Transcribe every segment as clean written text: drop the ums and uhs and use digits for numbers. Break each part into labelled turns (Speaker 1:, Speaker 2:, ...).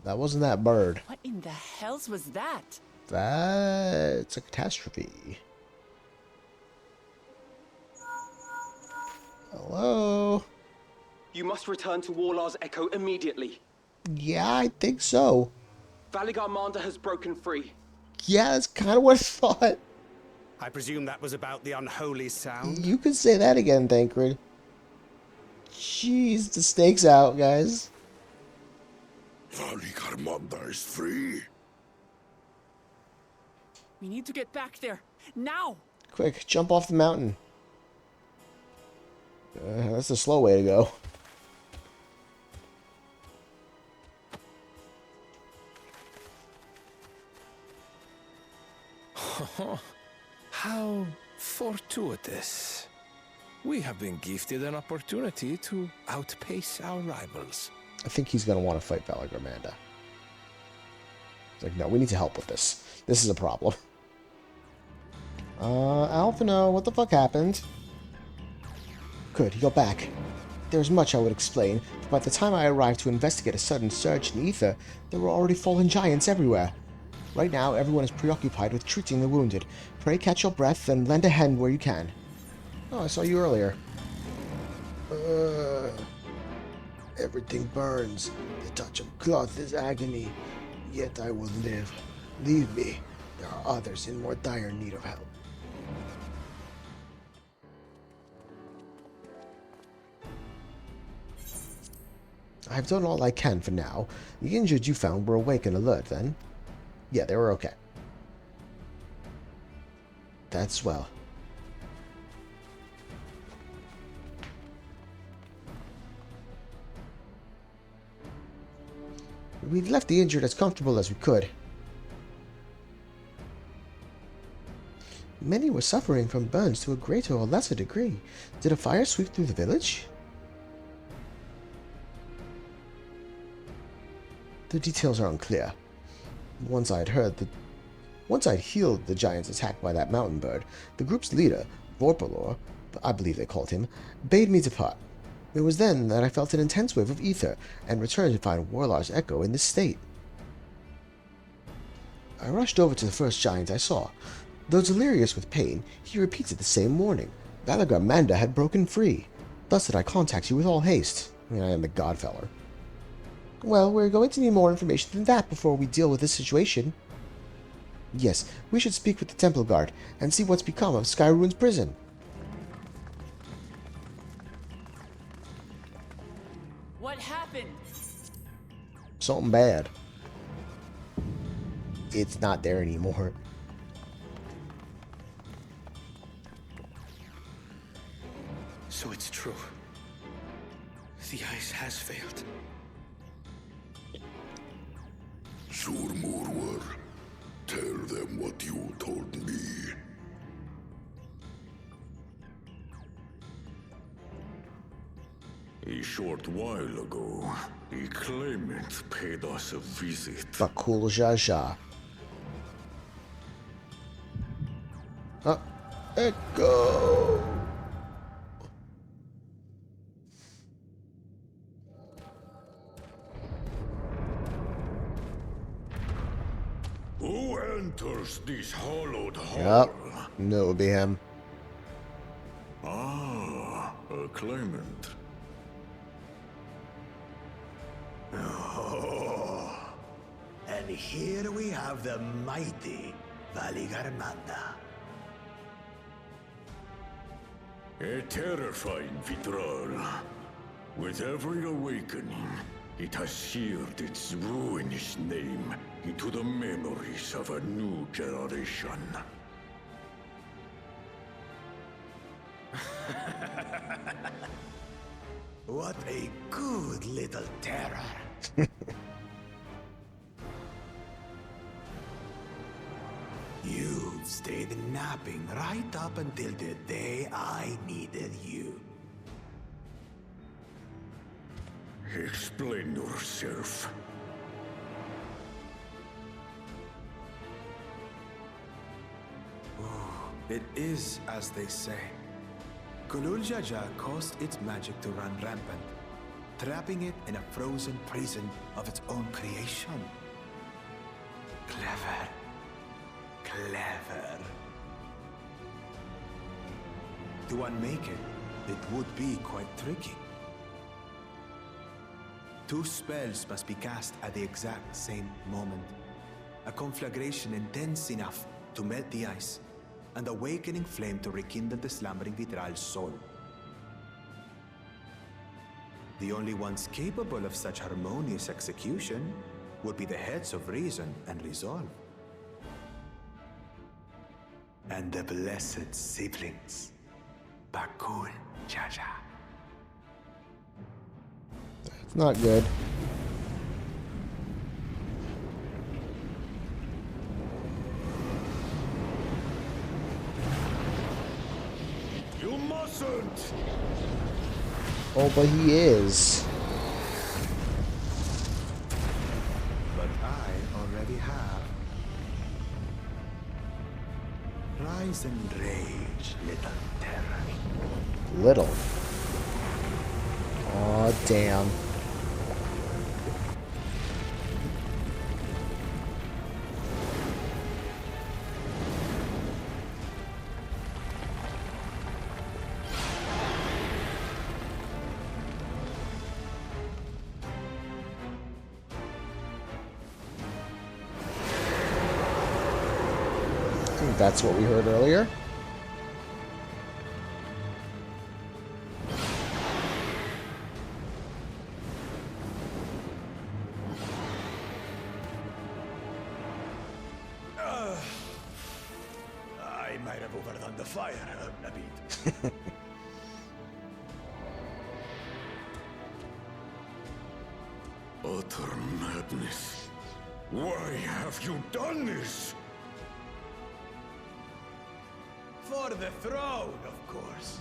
Speaker 1: That wasn't that bird.
Speaker 2: What in the hells was that?
Speaker 1: That's a catastrophe. Hello?
Speaker 3: You must return to Warlar's Echo immediately.
Speaker 1: Yeah, I think so.
Speaker 3: Valigarmanda has broken free.
Speaker 1: Yeah, that's kind of what I thought.
Speaker 4: I presume that was about the unholy sound?
Speaker 1: You could say that again, Thancred. Jeez, the stakes out, guys.
Speaker 5: Valigarmanda is free.
Speaker 2: We need to get back there. Now!
Speaker 1: Quick, jump off the mountain. That's the slow way to go.
Speaker 6: How fortuitous. We have been gifted an opportunity to outpace our rivals.
Speaker 1: I think he's going to want to fight Valigarmanda. It's like, no, we need to help with this. This is a problem. Alphino, what the fuck happened? Good, he got back. There's much I would explain, but by the time I arrived to investigate a sudden surge in ether, there were already fallen giants everywhere. Right now, everyone is preoccupied with treating the wounded. Pray catch your breath and lend a hand where you can. Oh, I saw you earlier. Everything burns. The touch of cloth is agony. Yet I will live. Leave me. There are others in more dire need of help. I've done all I can for now. The injured you found were awake and alert then? Yeah, they were okay. That's well. We've left the injured as comfortable as we could. Many were suffering from burns to a greater or lesser degree. Did a fire sweep through the village? The details are unclear. Once I'd healed the giants attacked by that mountain bird, the group's leader, Vorpalor, I believe they called him, bade me depart. It was then that I felt an intense wave of ether, and returned to find Warlar's Echo in this state. I rushed over to the first giant I saw. Though delirious with pain, he repeated the same warning. Valigarmanda had broken free. Thus did I contact you with all haste. I am the Godfeller. Well, we're going to need more information than that before we deal with this situation. Yes, we should speak with the Temple Guard, and see what's become of Skyruin's prison.
Speaker 2: What happened?
Speaker 1: Something bad. It's not there anymore.
Speaker 6: So it's true. The ice has failed.
Speaker 5: Surmurwar, tell them what you told me. A short while ago, a claimant paid us a visit.
Speaker 1: Bakool Ja Ja. Echo!
Speaker 5: Who enters this hollowed hall?
Speaker 1: Yep, knew it would be him.
Speaker 5: Ah, a claimant.
Speaker 7: Oh, and here we have the mighty Valigarmanda.
Speaker 5: A terrifying Tural. With every awakening, it has seared its ruinous name into the memories of a new generation.
Speaker 7: What a good little terror. You've stayed napping right up until the day I needed you.
Speaker 5: Explain yourself.
Speaker 8: It is as they say. Cometh Ja Ja caused its magic to run rampant.
Speaker 7: trapping it in a frozen prison of its own creation. Clever. Clever. To unmake it, it would be quite tricky. 2 spells must be cast at the exact same moment. A conflagration intense enough to melt the ice, and awakening flame to rekindle the slumbering Vitral's soul. The only ones capable of such harmonious execution would be the heads of reason and resolve. And the blessed siblings, Bakool Ja Ja.
Speaker 1: It's not good.
Speaker 5: You mustn't!
Speaker 1: Oh, but he is.
Speaker 7: But I already have. Rise and rage, little terror.
Speaker 1: Little. Aw, damn. I think that's what we heard earlier.
Speaker 5: I might have overdone the fire a bit. Utter madness. Why have you done this?
Speaker 7: For the throne, of course.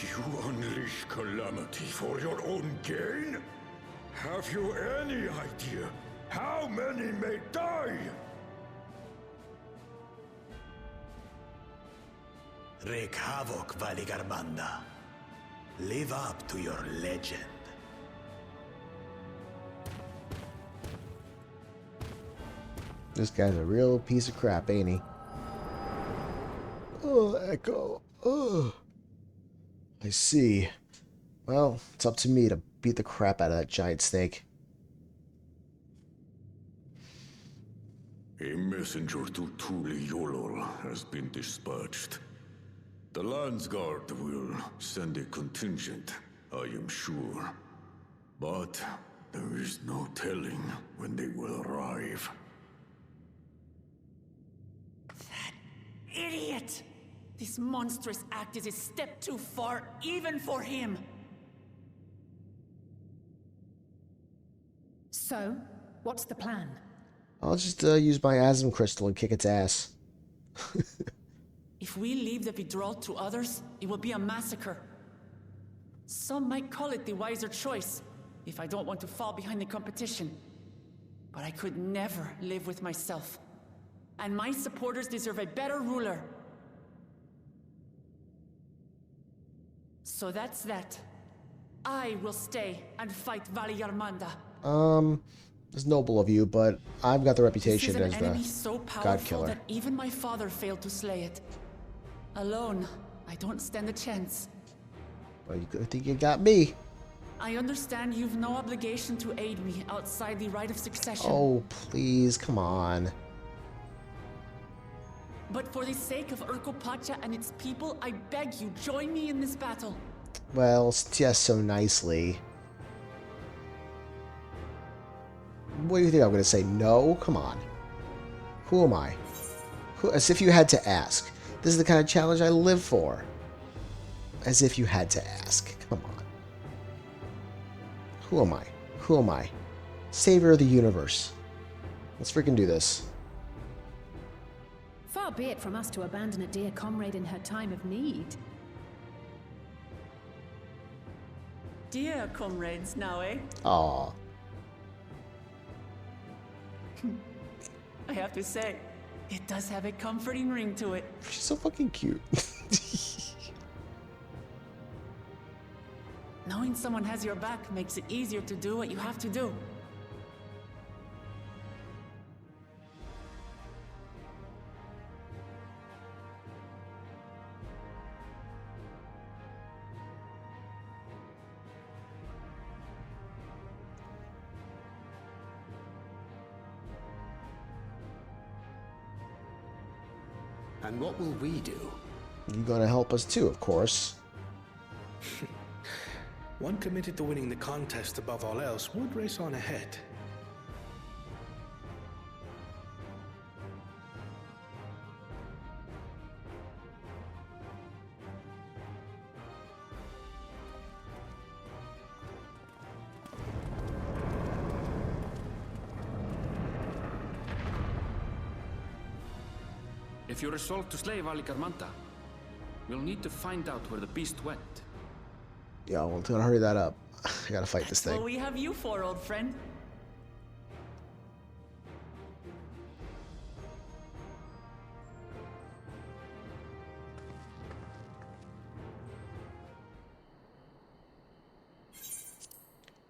Speaker 5: You unleash calamity for your own gain? Have you any idea how many may die?
Speaker 7: Wreak havoc, Valigarmanda. Live up to your legend.
Speaker 1: This guy's a real piece of crap, ain't he? Oh, Echo. Oh. I see. Well, it's up to me to beat the crap out of that giant snake.
Speaker 5: A messenger to Tural has been dispatched. The Landsguard will send a contingent, I am sure. But there is no telling when they will arrive.
Speaker 2: Idiot! This monstrous act is a step too far, even for him.
Speaker 8: So, what's the plan?
Speaker 1: I'll just use my Asm Crystal and kick its ass.
Speaker 2: If we leave the Vidral to others, it will be a massacre. Some might call it the wiser choice, if I don't want to fall behind the competition. But I could never live with myself. And my supporters deserve a better ruler. So that's that. I will stay and fight Valigarmanda.
Speaker 1: It's noble of you, but I've got the reputation
Speaker 2: This is
Speaker 1: as
Speaker 2: an enemy
Speaker 1: the
Speaker 2: so
Speaker 1: God
Speaker 2: powerful
Speaker 1: Killer.
Speaker 2: that even my father failed to slay it. Alone, I don't stand a chance.
Speaker 1: Well, I think you got me.
Speaker 2: I understand you've no obligation to aid me outside the right of succession.
Speaker 1: Oh, please, come on.
Speaker 2: But for the sake of Urkopacha and its people, I beg you, join me in this battle.
Speaker 1: Well, just so nicely. What do you think I'm going to say? No? Come on. Who am I? As if you had to ask. This is the kind of challenge I live for. As if you had to ask. Come on. Who am I? Who am I? Savior of the universe. Let's freaking do this.
Speaker 8: Far be it from us to abandon a dear comrade in her time of need.
Speaker 2: Dear comrades now, eh?
Speaker 1: Aw.
Speaker 2: I have to say, it does have a comforting ring to it.
Speaker 1: She's so fucking cute.
Speaker 2: Knowing someone has your back makes it easier to do what you have to do.
Speaker 9: And what will we do?
Speaker 1: You're gonna help us too, of course.
Speaker 6: One committed to winning the contest above all else would race on ahead.
Speaker 10: If you resolve to slay Valigarmanda, we'll need to find out where the beast went.
Speaker 1: Yeah, well, it's gonna hurry that up. I gotta fight this thing.
Speaker 2: Well, we have you for, old friend.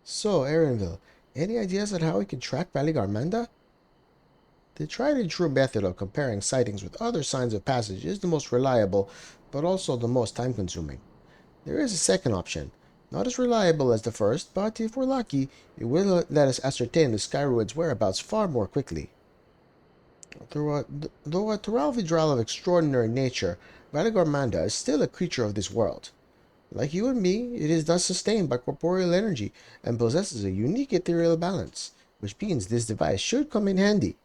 Speaker 1: So, Erinville, any ideas on how we can track Valigarmanda? The tried and true method of comparing sightings with other signs of passage is the most reliable, but also the most time-consuming. There is a second option, not as reliable as the first, but if we're lucky, it will let us ascertain the Skyruin's whereabouts far more quickly. Though a Tural Vidral of extraordinary nature, Valigarmanda is still a creature of this world. Like you and me, it is thus sustained by corporeal energy and possesses a unique ethereal balance, which means this device should come in handy.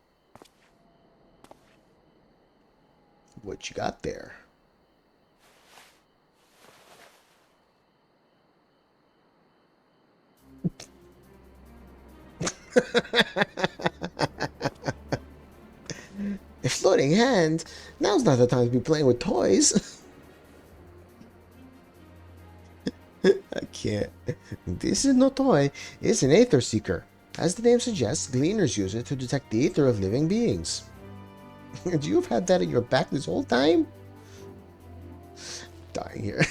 Speaker 1: What you got there? A floating hand? Now's not the time to be playing with toys. I can't. This is no toy. It's an Aether Seeker. As the name suggests, gleaners use it to detect the ether of living beings. And you've had that at your back this whole time? Dying here.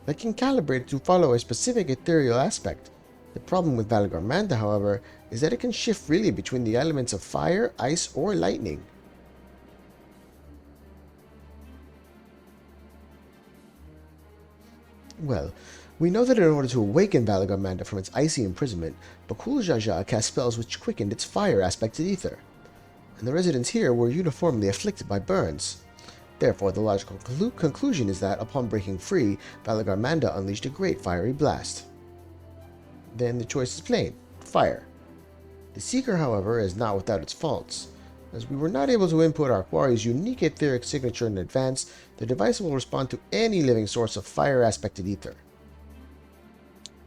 Speaker 1: They can calibrate to follow a specific ethereal aspect. The problem with Valigarmanda, however, is that it can shift freely between the elements of fire, ice, or lightning. Well, we know that in order to awaken Valigarmanda from its icy imprisonment, Bakool Ja Ja cast spells which quickened its fire-aspected ether, and the residents here were uniformly afflicted by burns. Therefore, the logical conclusion is that, upon breaking free, Valigarmanda unleashed a great fiery blast. Then the choice is plain: fire. The Seeker, however, is not without its faults. As we were not able to input our quarry's unique etheric signature in advance, the device will respond to any living source of fire-aspected ether.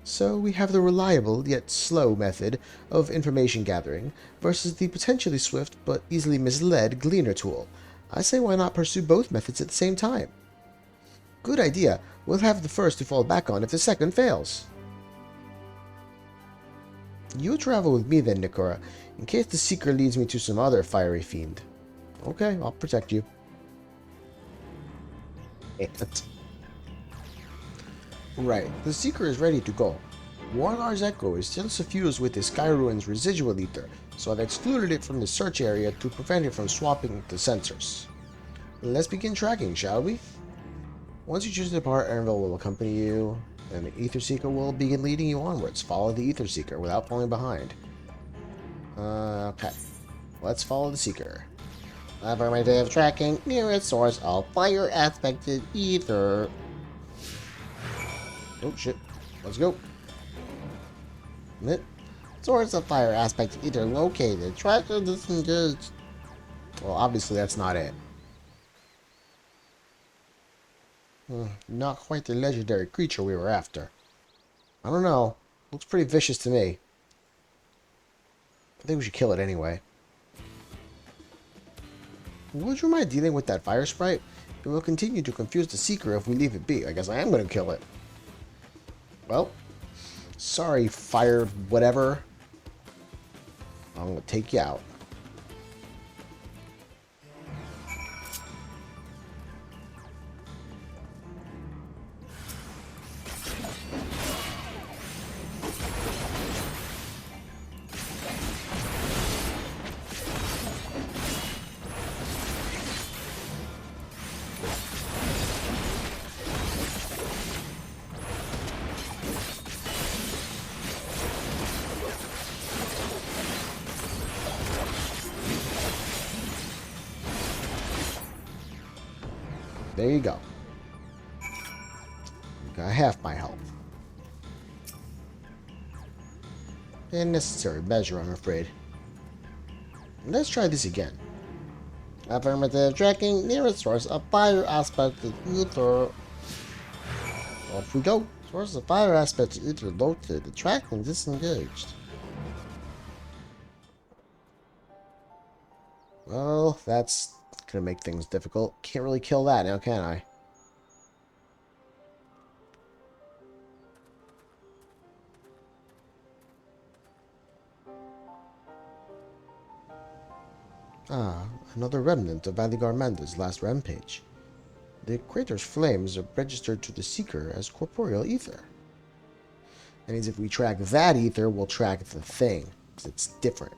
Speaker 1: So we have the reliable, yet slow method of information gathering versus the potentially swift but easily misled Gleaner tool. I say why not pursue both methods at the same time? Good idea. We'll have the first to fall back on if the second fails. You travel with me then, Nikora, in case the Seeker leads me to some other fiery fiend. Okay, I'll protect you. Right, the Seeker is ready to go. Warlar's Echo is still suffused with the Skyruin's residual ether, so I've excluded it from the search area to prevent it from swapping the sensors. Let's begin tracking, shall we? Once you choose to depart, Erinville will accompany you, and the Ether Seeker will begin leading you onwards. Follow the Ether Seeker without falling behind. Okay. Let's follow the Seeker. Affirmative tracking nearest source of fire-aspected ether. Oh shit. Let's go. Source of fire-aspected ether located. Track of disengaged. Well, obviously that's not it. Not quite the legendary creature we were after. I don't know. Looks pretty vicious to me. I think we should kill it anyway. Would you mind dealing with that fire sprite? It will continue to confuse the Seeker if we leave it be. I guess I am going to kill it. Well, sorry, fire whatever. I'm going to take you out. There you go. Got half my health. A necessary measure, I'm afraid. Let's try this again. Affirmative. Tracking nearest source of fire aspect of ether. Off we go. Source of fire aspect of ether located. Tracking disengaged. Well, that's gonna make things difficult. Can't really kill that now, can I? Ah, another remnant of Valigarmanda's last rampage. The crater's flames are registered to the Seeker as corporeal ether. That means if we track that ether, we'll track the thing, because it's different.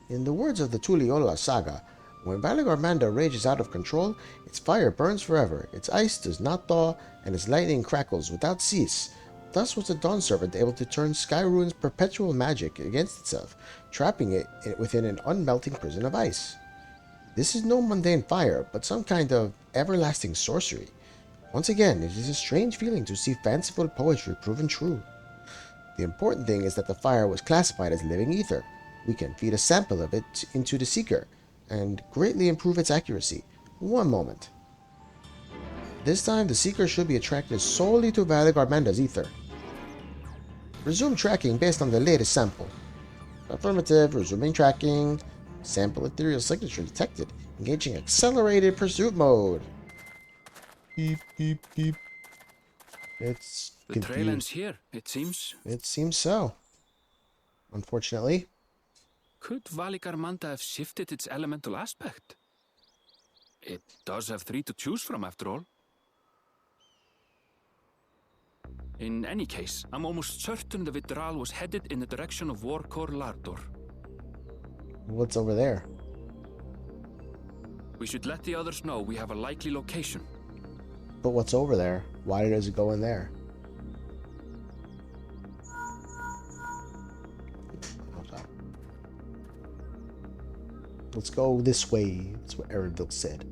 Speaker 1: In the words of the Tural saga, when Valigarmanda rages out of control, its fire burns forever, its ice does not thaw, and its lightning crackles without cease. Thus was the Dawn Servant able to turn Skyruin's perpetual magic against itself, trapping it within an unmelting prison of ice. This is no mundane fire, but some kind of everlasting sorcery. Once again, it is a strange feeling to see fanciful poetry proven true. The important thing is that the fire was classified as living ether. We can feed a sample of it into the Seeker, and greatly improve its accuracy. One moment. This time, the Seeker should be attracted solely to Valigarmanda's ether. Resume tracking based on the latest sample. Affirmative. Resuming tracking. Sample ethereal signature detected. Engaging accelerated pursuit mode. Beep, beep, beep. It's
Speaker 10: the trail ends here, it seems.
Speaker 1: It seems so. Unfortunately.
Speaker 10: Could Valigarmanda have shifted its elemental aspect? It does have 3 to choose from, after all. In any case, I'm almost certain the Tural was headed in the direction of Wuk Lamat.
Speaker 1: What's over there?
Speaker 10: We should let the others know we have a likely location.
Speaker 1: But what's over there? Why does it go in there? Let's go this way. That's what Erenville said.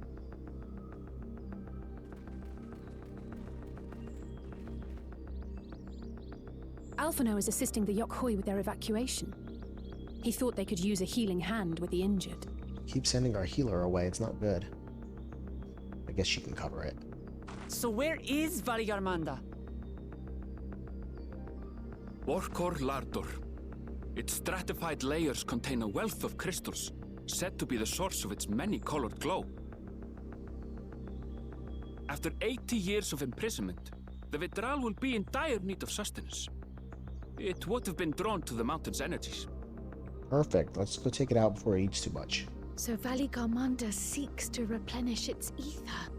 Speaker 8: Alphino is assisting the Yokhoi with their evacuation. He thought they could use a healing hand with the injured.
Speaker 1: Keep sending our healer away. It's not good. I guess she can cover it.
Speaker 2: So where is Valigarmanda?
Speaker 10: Wuk Lamat. Its stratified layers contain a wealth of crystals, said to be the source of its many-colored glow. After 80 years of imprisonment, the Tural will be in dire need of sustenance. It would have been drawn to the mountain's energies.
Speaker 1: Perfect. Let's go take it out before it eats too much.
Speaker 11: So Valigarmanda seeks to replenish its ether.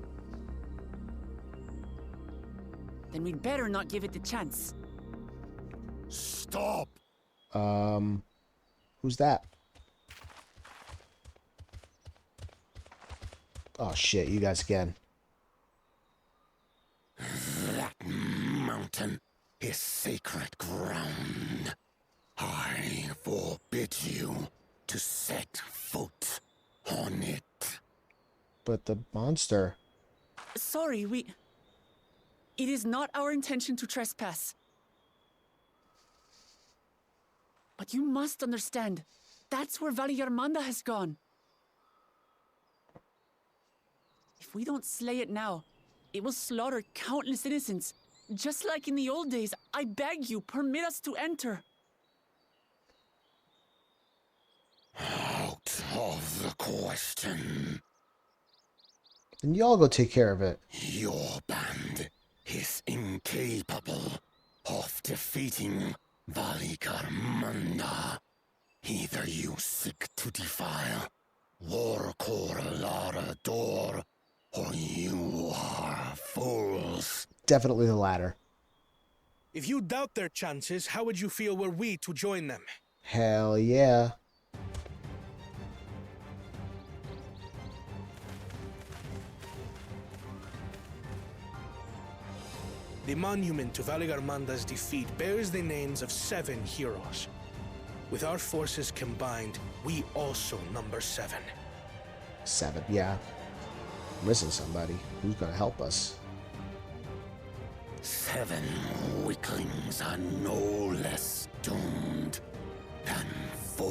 Speaker 2: Then we'd better not give it the chance.
Speaker 5: Stop!
Speaker 1: Who's that? Oh shit, you guys again.
Speaker 5: That mountain is sacred ground. I forbid you to set foot on it.
Speaker 1: But the monster...
Speaker 2: Sorry, it is not our intention to trespass. But you must understand, that's where Valigarmanda has gone. If we don't slay it now, it will slaughter countless innocents. Just like in the old days, I beg you, permit us to enter.
Speaker 5: Out of the question.
Speaker 1: Then y'all go take care of it.
Speaker 5: Your band is incapable of defeating Valigarmanda. Either you seek to defile Wuk Lamat, or you are fools.
Speaker 1: Definitely the latter.
Speaker 12: If you doubt their chances, how would you feel were we to join them?
Speaker 1: Hell yeah.
Speaker 12: The monument to Valigarmanda's defeat bears the names of 7 heroes. With our forces combined, we also number 7.
Speaker 1: 7, yeah. missing somebody. Who's gonna help us?
Speaker 9: 7 weaklings are no less doomed than 4.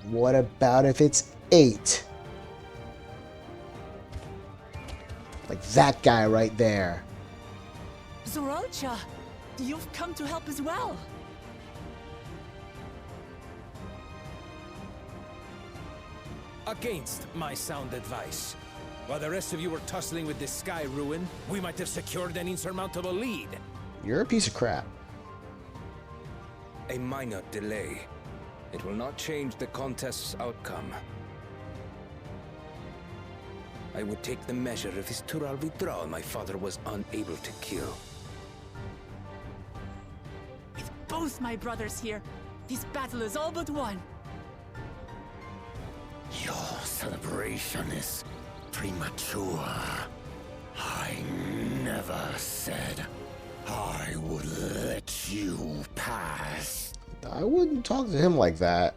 Speaker 1: What about if it's 8? Like that guy right there.
Speaker 2: Zoralcha, you've come to help as well.
Speaker 6: Against my sound advice. While the rest of you were tussling with this Skyruin, we might have secured an insurmountable lead.
Speaker 1: You're a piece of crap.
Speaker 6: A minor delay. It will not change the contest's outcome. I would take the measure of this Tural withdrawal my father was unable to kill.
Speaker 2: With both my brothers here, this battle is all but won.
Speaker 9: Your celebration is premature. I never said I would let you pass.
Speaker 1: I wouldn't talk to him like that.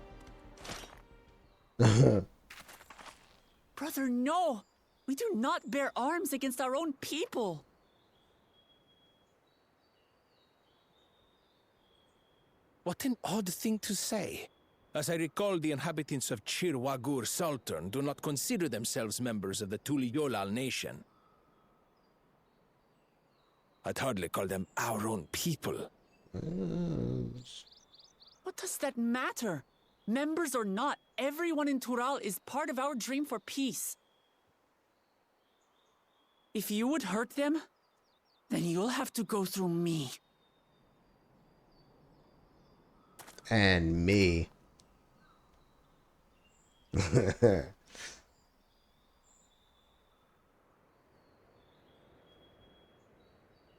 Speaker 2: Brother, no! We do not bear arms against our own people.
Speaker 6: What an odd thing to say. As I recall, the inhabitants of Chir Wagur Sultan do not consider themselves members of the Tuliolal nation. I'd hardly call them our own people.
Speaker 2: What does that matter? Members or not, everyone in Tural is part of our dream for peace. If you would hurt them, then you'll have to go through me.
Speaker 1: And me.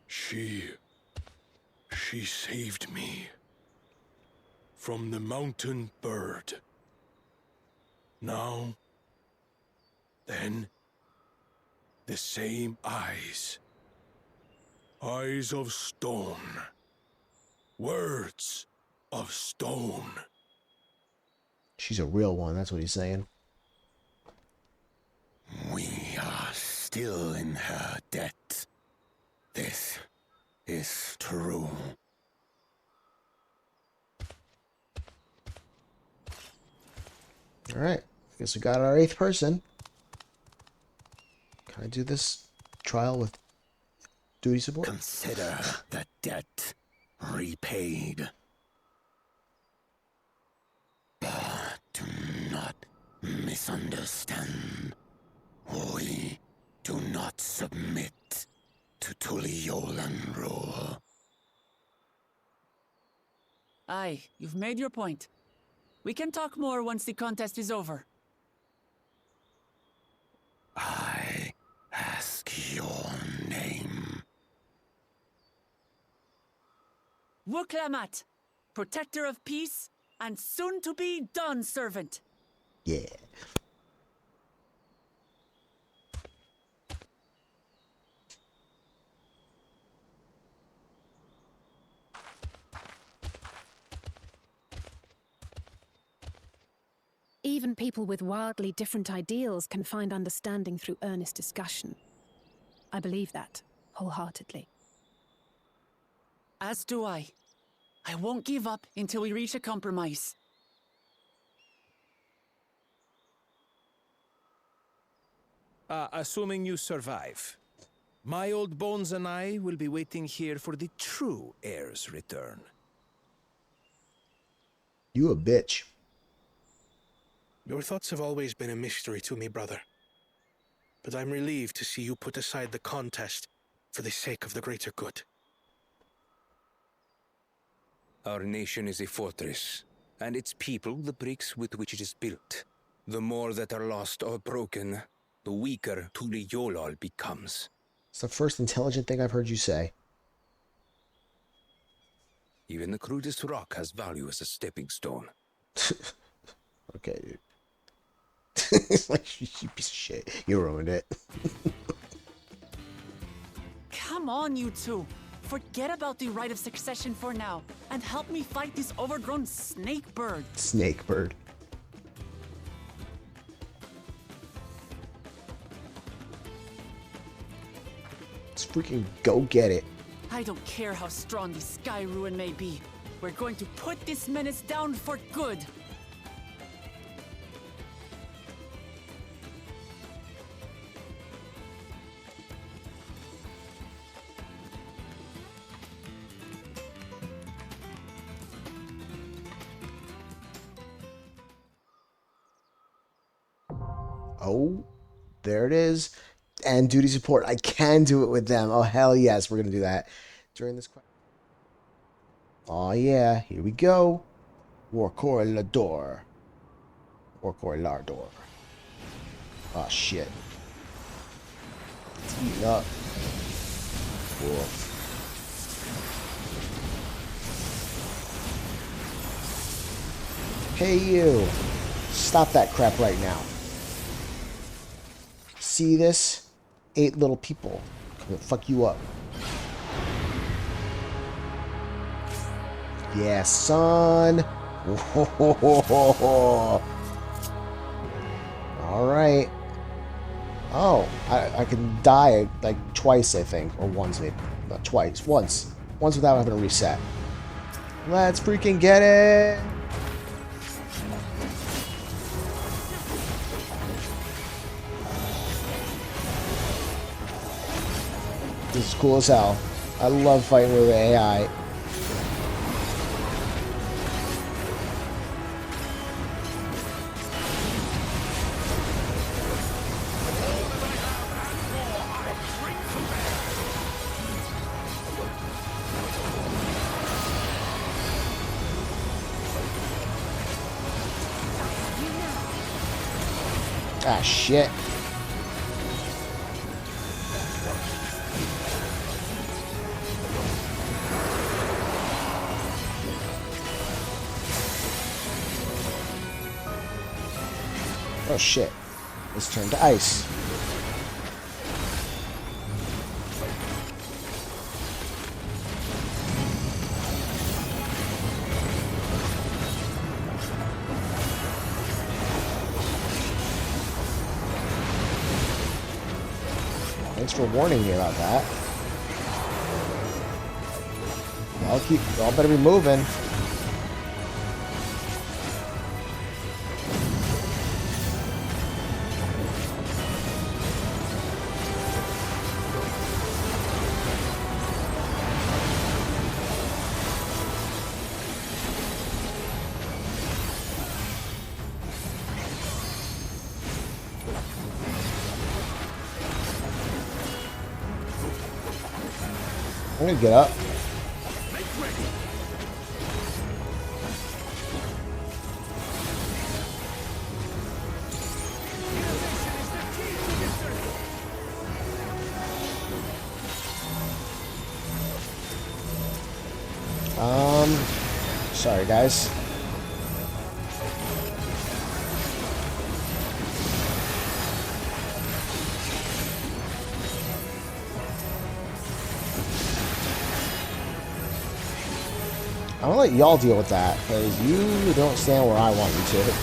Speaker 5: She saved me from the mountain bird. Now, then, the same eyes. Eyes of stone. Words of stone.
Speaker 1: She's a real one, that's what he's saying.
Speaker 9: We are still in her debt. This is true.
Speaker 1: Alright, guess we got our 8th person. Can I do this trial with duty support?
Speaker 9: Consider the debt repaid. But do not misunderstand. We do not submit to Tuliolan rule.
Speaker 2: Aye, you've made your point. We can talk more once the contest is over.
Speaker 9: I ask your name.
Speaker 2: Wuk Lamat, protector of peace and soon-to-be Dawn servant.
Speaker 1: Yeah.
Speaker 8: Even people with wildly different ideals can find understanding through earnest discussion. I believe that, wholeheartedly.
Speaker 2: As do I. I won't give up until we reach a compromise.
Speaker 6: Assuming you survive, my old bones and I will be waiting here for the true heir's return.
Speaker 1: You a bitch.
Speaker 12: Your thoughts have always been a mystery to me, brother. But I'm relieved to see you put aside the contest for the sake of the greater good.
Speaker 6: Our nation is a fortress, and its people the bricks with which it is built. The more that are lost or broken, the weaker Tuliolal becomes.
Speaker 1: It's the first intelligent thing I've heard you say.
Speaker 6: Even the crudest rock has value as a stepping stone.
Speaker 1: Okay, dude. It's like, you piece of shit. You ruined it.
Speaker 2: Come on, you two. Forget about the right of succession for now, and help me fight this overgrown snake bird.
Speaker 1: Snake bird. freaking go get it.
Speaker 2: I don't care how strong the Skyruin may be. We're going to put this menace down for good.
Speaker 1: Oh, there it is. And duty support. I can do it with them. Oh, hell yes. We're going to do that during this question. Oh, yeah. Here we go. Warcor Lardor. Oh, shit. It's eating up. Woof. Hey, you. Stop that crap right now. See this? 8 little people. Come fuck you up. Yeah, son. Alright. Oh, I can die like twice, I think. Or once, maybe. Not twice. Once. Once without having to reset. Let's freaking get it! This is cool as hell. I love fighting with AI. Ah, shit. Oh shit. Let's turn to ice. Thanks for warning me about that. Y'all better be moving. I'm gonna get up. Sorry guys. I'm gonna let y'all deal with that, because you don't stand where I want you to.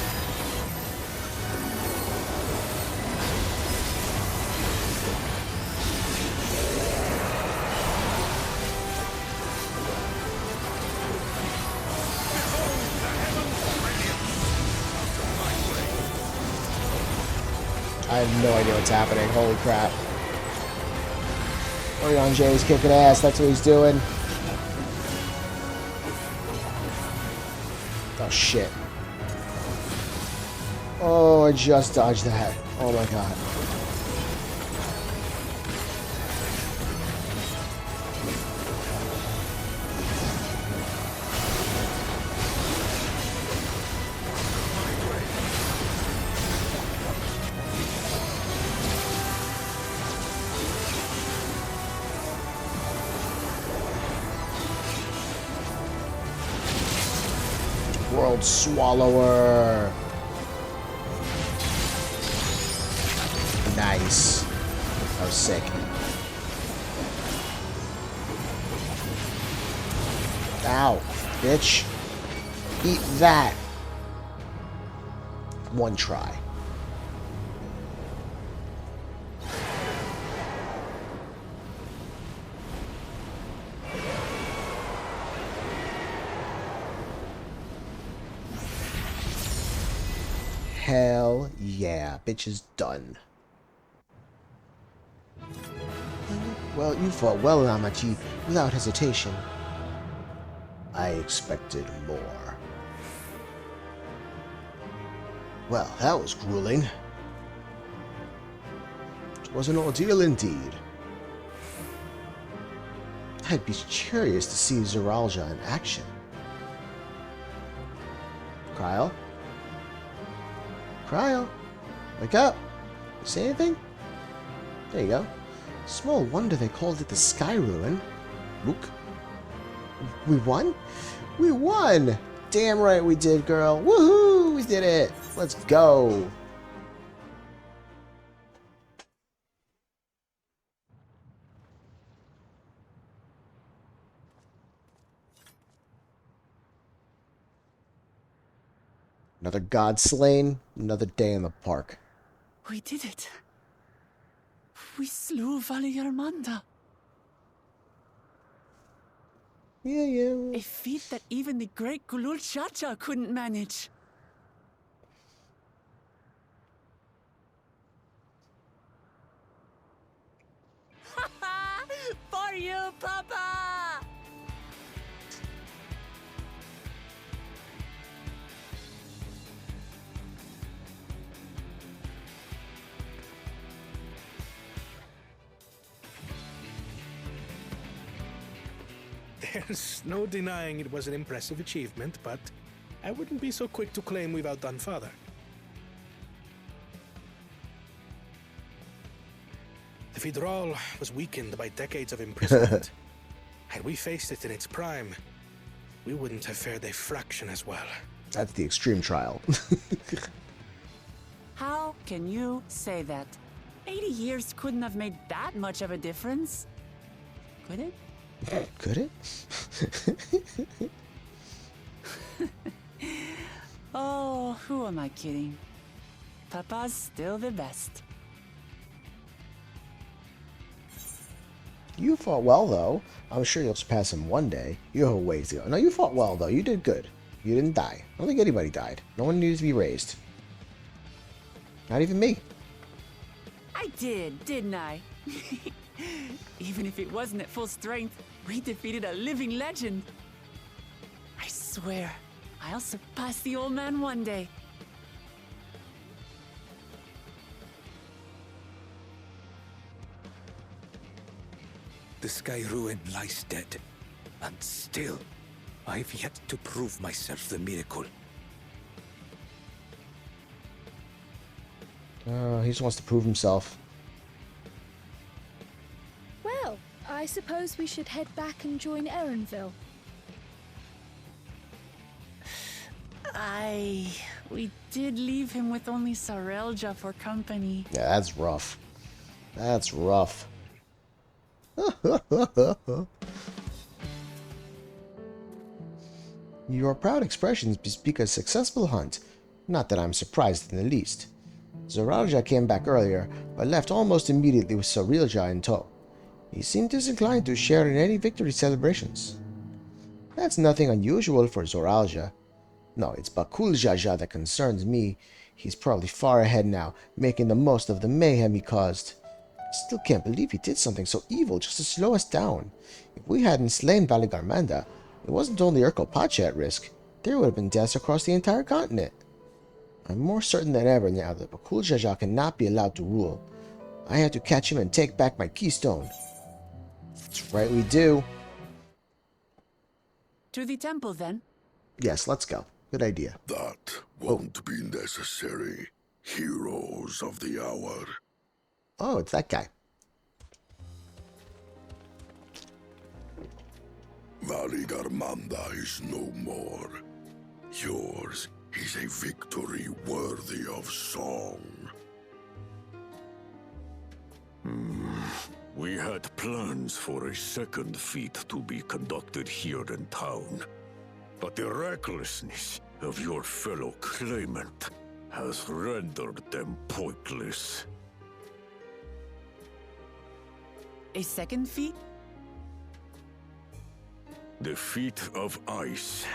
Speaker 1: I have no idea what's happening. Holy crap. Orion J's kicking ass. That's what he's doing. Oh, shit. Oh, I just dodged that. Oh, my God. World Swallower. Nice. That was sick. Ow, bitch. Eat that. One try. Hell yeah. Bitch is done. Well, you fought well, Namachi, without hesitation. I expected more. Well, that was grueling. It was an ordeal indeed. I'd be curious to see Tural Ja in action. Cryle? Cryle? Wake up! You say anything? There you go. Small wonder they called it the Skyruin. Wuk. We won? We won! Damn right we did, girl. Woohoo! We did it! Let's go! Another god slain, another day in the park.
Speaker 2: We did it. We slew Valigarmanda.
Speaker 1: Yeah.
Speaker 2: A feat that even the great Bakool Ja Ja couldn't manage. For you, Papa!
Speaker 12: There's no denying it was an impressive achievement, but I wouldn't be so quick to claim we've outdone Father. The Tural was weakened by decades of imprisonment. Had we faced it in its prime, we wouldn't have fared a fraction as well.
Speaker 1: That's the extreme trial.
Speaker 2: How can you say that? 80 years couldn't have made that much of a difference. Could it?
Speaker 1: Could it?
Speaker 2: Oh, who am I kidding? Papa's still the best.
Speaker 1: You fought well, though. I'm sure you'll surpass him one day. You have a ways to go. No, you fought well, though. You did good. You didn't die. I don't think anybody died. No one needed to be raised. Not even me.
Speaker 2: I did, didn't I? Even if it wasn't at full strength, we defeated a living legend. I swear, I'll surpass the old man one day.
Speaker 6: The Skyruin lies dead, and still, I've yet to prove myself the miracle.
Speaker 1: He just wants to prove himself.
Speaker 11: Well, I suppose we should head back and join Erenville.
Speaker 2: We did leave him with only Tural Ja for company.
Speaker 1: Yeah, that's rough. That's rough. Your proud expressions bespeak a successful hunt. Not that I'm surprised in the least. Tural Ja came back earlier, but left almost immediately with Tural Ja in tow. He seemed disinclined to share in any victory celebrations. That's nothing unusual for Tural Ja. No, it's Bakool Ja Ja that concerns me. He's probably far ahead now, making the most of the mayhem he caused. Still can't believe he did something so evil just to slow us down. If we hadn't slain Valigarmanda, it wasn't only Urkel Pacha at risk. There would have been deaths across the entire continent. I'm more certain than ever now that Bakool Ja Ja cannot be allowed to rule. I have to catch him and take back my keystone. That's right, we do.
Speaker 2: To the temple, then?
Speaker 1: Yes, let's go. Good idea.
Speaker 5: That won't be necessary. Heroes of the hour.
Speaker 1: Oh, it's that guy.
Speaker 5: Valigarmanda is no more. Yours is a victory worthy of song. We had plans for a second feat to be conducted here in town. But the recklessness of your fellow claimant has rendered them pointless.
Speaker 2: A second feat?
Speaker 5: The feat of ice.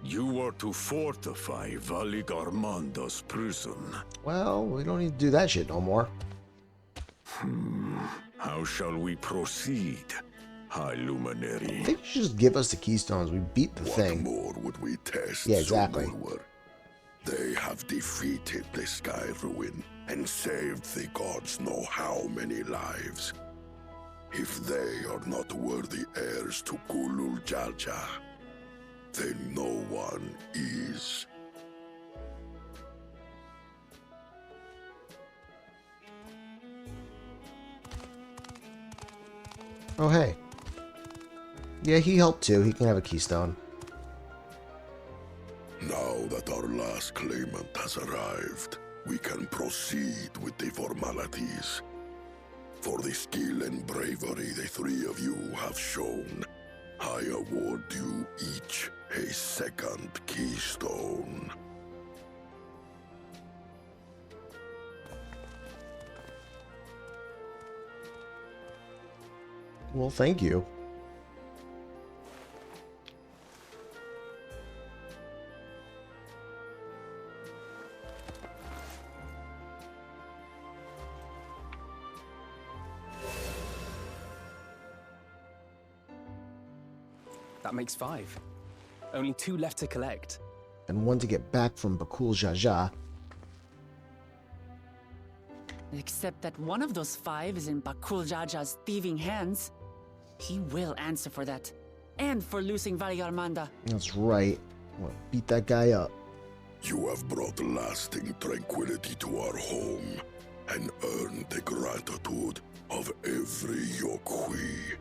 Speaker 5: You are to fortify Valigarmanda's prison.
Speaker 1: Well, we don't need to do that shit no more.
Speaker 5: How shall we proceed, High Luminary?
Speaker 1: I think you should just give us the keystones. We beat the thing.
Speaker 9: What more would we test?
Speaker 1: Yeah, exactly.
Speaker 9: They have defeated the Skyruin and saved the gods know how many lives. If they are not worthy heirs to Bakool Ja Ja, then no one is.
Speaker 1: Oh, hey. Yeah, he helped too. He can have a keystone.
Speaker 9: Now that our last claimant has arrived, we can proceed with the formalities. For the skill and bravery the three of you have shown, I award you each a second keystone.
Speaker 1: Well, thank you.
Speaker 13: That makes 5. Only 2 left to collect.
Speaker 1: And one to get back from Bakool Ja Ja.
Speaker 2: Except that one of those 5 is in Bakool Ja Ja's thieving hands. He will answer for that. And for losing Valigarmanda.
Speaker 1: That's right. Well, beat that guy up.
Speaker 9: You have brought lasting tranquility to our home and earned the gratitude of every Yokwi.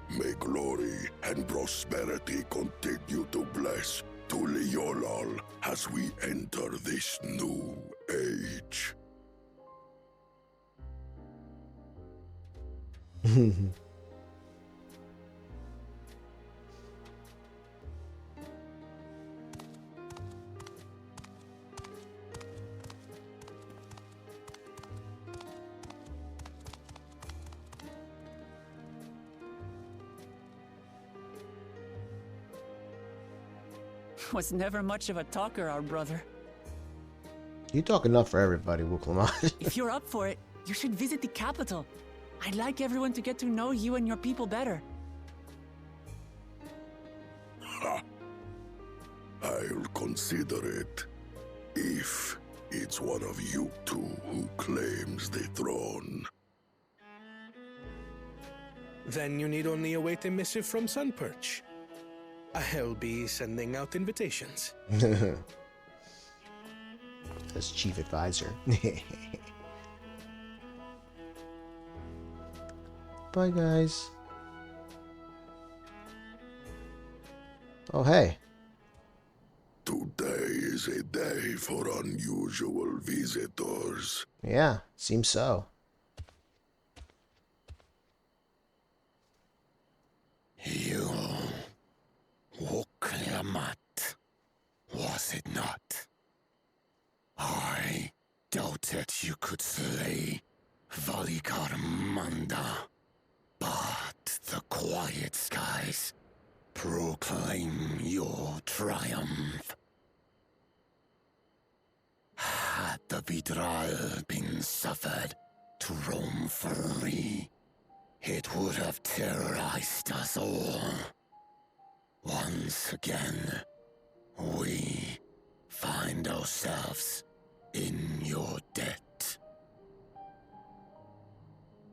Speaker 9: May glory and prosperity continue to bless Tural as we enter this new age.
Speaker 2: Was never much of a talker, our brother.
Speaker 1: You talk enough for everybody, Wuk Lamat.
Speaker 2: If you're up for it, you should visit the capital. I'd like everyone to get to know you and your people better.
Speaker 9: Ha! I'll consider it. If it's one of you two who claims the throne.
Speaker 12: Then you need only await a missive from Sunperch. I'll be sending out invitations.
Speaker 1: As chief advisor. Bye, guys. Oh, hey.
Speaker 9: Today is a day for unusual visitors.
Speaker 1: Yeah, seems so.
Speaker 9: You, Wuk Lamat, was it not? I doubted you could slay Valigarmanda, but the quiet skies proclaim your triumph. Had the Tural been suffered to roam free, it would have terrorized us all. Once again, we find ourselves in your debt.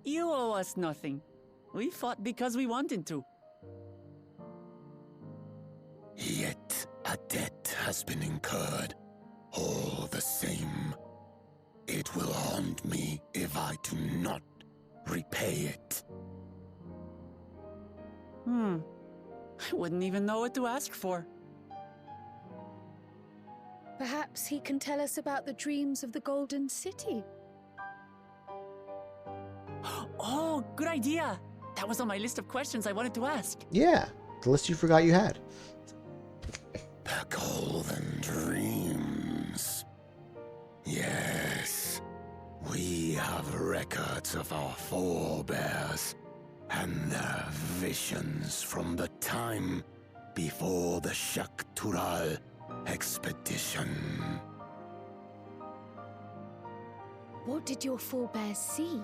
Speaker 2: You owe us nothing. We fought because we wanted to.
Speaker 9: Yet a debt has been incurred. All the same, it will haunt me if I do not repay it.
Speaker 2: I wouldn't even know what to ask for.
Speaker 11: Perhaps he can tell us about the dreams of the Golden City.
Speaker 2: Oh, good idea. That was on my list of questions I wanted to ask.
Speaker 1: Yeah, the list you forgot you had.
Speaker 9: The golden dreams. Yes, we have records of our forebears and their visions from the time
Speaker 5: before the Tural expedition.
Speaker 11: What did your forebears see?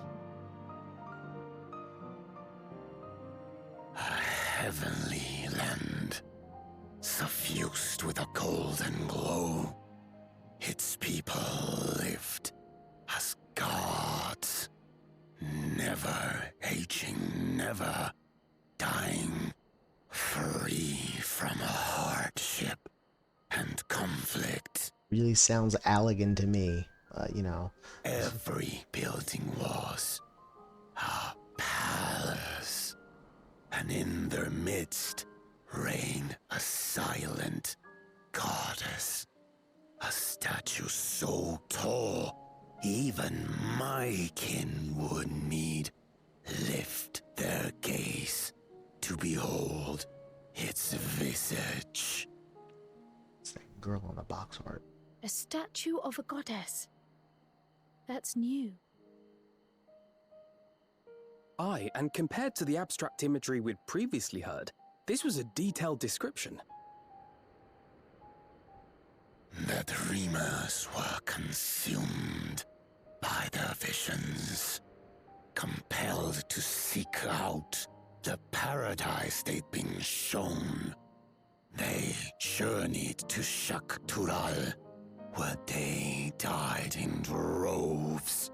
Speaker 5: A heavenly land, suffused with a golden glow. Its people lived as gods, never aging, never dying, free from hardship and conflict.
Speaker 1: Really sounds elegant to me, you know.
Speaker 5: Every building was a palace, and in their midst reigned a silent goddess. A statue so tall, even my kin would need lift their gaze to behold its visage.
Speaker 1: It's that girl on the box art.
Speaker 11: A statue of a goddess. That's new.
Speaker 13: Aye, and compared to the abstract imagery we'd previously heard, this was a detailed description.
Speaker 5: The dreamers were consumed by their visions, compelled to seek out the paradise they'd been shown. They journeyed to Tural, where they died in droves.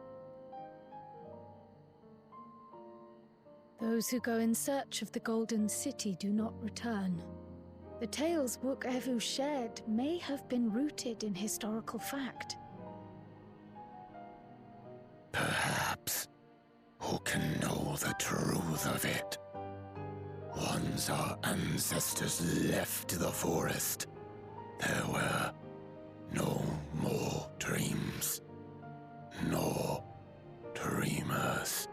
Speaker 11: Those who go in search of the Golden City do not return. The tales Wuk Ja Ja shared may have been rooted in historical fact.
Speaker 5: Perhaps. Who can know the truth of it? Once our ancestors left the forest, there were no more dreams, no dreamers.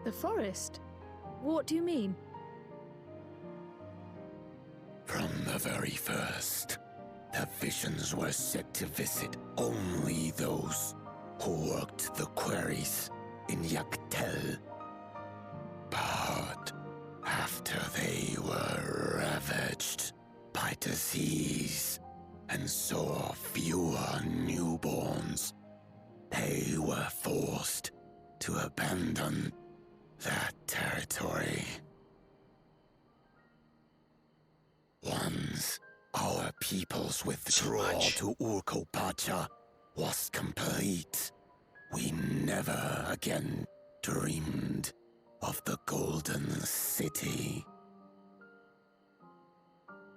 Speaker 11: The forest? What do you mean?
Speaker 5: From the very first, the visions were said to visit only those who worked the quarries in XIV. But after they were ravaged by disease and saw fewer newborns, they were forced to abandon that territory. Once our people's withdrawal to Wuk Ja Ja was complete, we never again dreamed of the Golden City.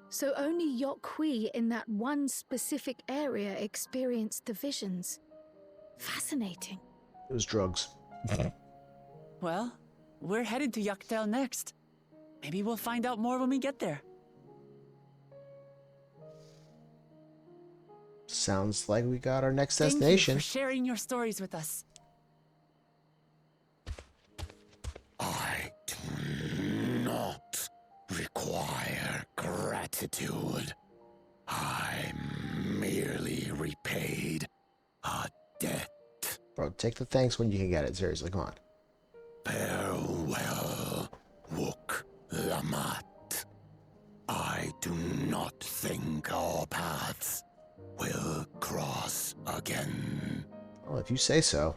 Speaker 11: So only Yokhui in that one specific area experienced the visions. Fascinating.
Speaker 1: It was drugs.
Speaker 2: Well, we're headed to Dawntrail next. Maybe we'll find out more when we get there.
Speaker 1: Sounds like we got our next
Speaker 2: Thank
Speaker 1: destination.
Speaker 2: you for sharing your stories with us.
Speaker 5: I do not require gratitude. I merely repaid a debt.
Speaker 1: Bro, take the thanks when you can get it. Seriously, come on.
Speaker 5: Farewell, Wuk Lamat. I do not think our paths will cross again.
Speaker 1: Well, if you say so.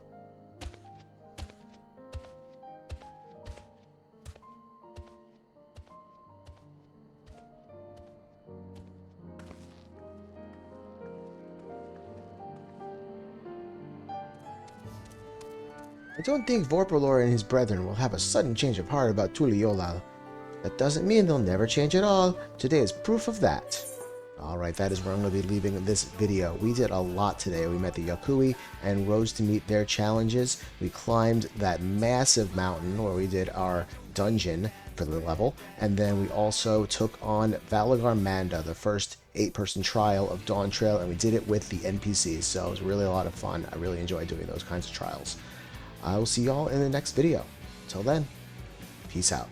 Speaker 1: I don't think Vorpalor and his brethren will have a sudden change of heart about Tural. That doesn't mean they'll never change at all. Today is proof of that. Alright, that is where I'm going to be leaving this video. We did a lot today. We met the Yokhui and rose to meet their challenges. We climbed that massive mountain where we did our dungeon for the level. And then we also took on Valigarmanda, the first 8-person trial of Dawntrail, and we did it with the NPCs. So it was really a lot of fun. I really enjoyed doing those kinds of trials. I will see y'all in the next video. Till then, peace out.